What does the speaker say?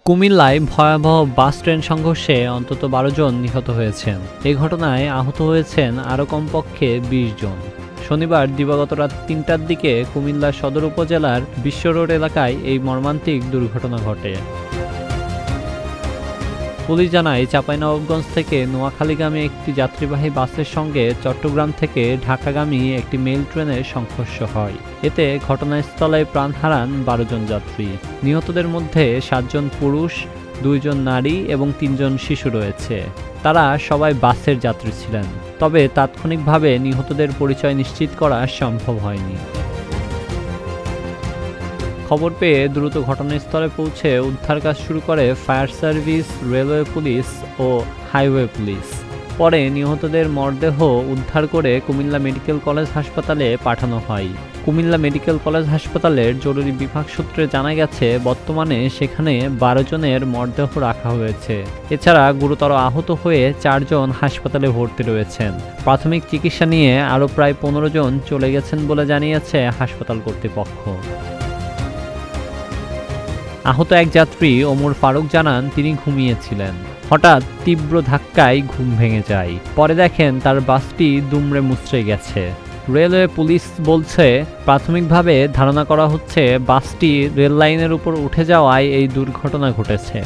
কুমিল্লায় ভয়াবহ bus train সংঘর্ষে অন্তত ১২ জন নিহত হয়েছেন। এই ঘটনায় আহত হয়েছেন আরও কমপক্ষে ২০ জন। শনিবার দিবাগত রাত ৩টার দিকে কুমিল্লা সদর উপজেলার বিশ্ব রোড এলাকায় এই মর্মান্তিক দুর্ঘটনা ঘটে। পুলিশ জানায়, চাঁপাইনবাবগঞ্জ থেকে নোয়াখালীগামী একটি যাত্রীবাহী বাসের সঙ্গে চট্টগ্রাম থেকে ঢাকাগামী একটি মেল ট্রেনের সংঘর্ষ হয়। এতে ঘটনাস্থলে প্রাণ হারান ১২ জন যাত্রী। নিহতদের মধ্যে ৭ জন পুরুষ, ২ জন নারী এবং ৩ জন শিশু রয়েছে। তারা সবাই বাসের যাত্রী ছিলেন। তবে তাৎক্ষণিকভাবে নিহতদের পরিচয় নিশ্চিত করা সম্ভব হয়নি। খবর পেয়ে দ্রুত ঘটনাস্থলে পৌঁছে উদ্ধার কাজ শুরু করে ফায়ার সার্ভিস, রেলওয়ে পুলিশ ও হাইওয়ে পুলিশ। পরে নিহতদের মরদেহ উদ্ধার করে কুমিল্লা মেডিকেল কলেজ হাসপাতালে পাঠানো হয়। কুমিল্লা মেডিকেল কলেজ হাসপাতালের জরুরি বিভাগ সূত্রে জানা গেছে, বর্তমানে সেখানে ১২ জনের মরদেহ রাখা হয়েছে। এছাড়া গুরুতর আহত হয়ে ৪ জন হাসপাতালে ভর্তি রয়েছেন। প্রাথমিক চিকিৎসা নিয়ে আরও প্রায় ১৫ জন চলে গেছেন বলে জানিয়েছে হাসপাতাল কর্তৃপক্ষ। আহত এক যাত্রী ওমর ফারুক জানান, তিনি ঘুমিয়েছিলেন। হঠাৎ তীব্র ধাক্কায় ঘুম ভেঙে যায়। পরে দেখেন তার বাসটি দুমড়ে মুচড়ে গেছে। রেলওয়ে পুলিশ বলছে, প্রাথমিকভাবে ধারণা করা হচ্ছে বাসটি রেল লাইনের উপর উঠে যাওয়ায় এই দুর্ঘটনা ঘটেছে।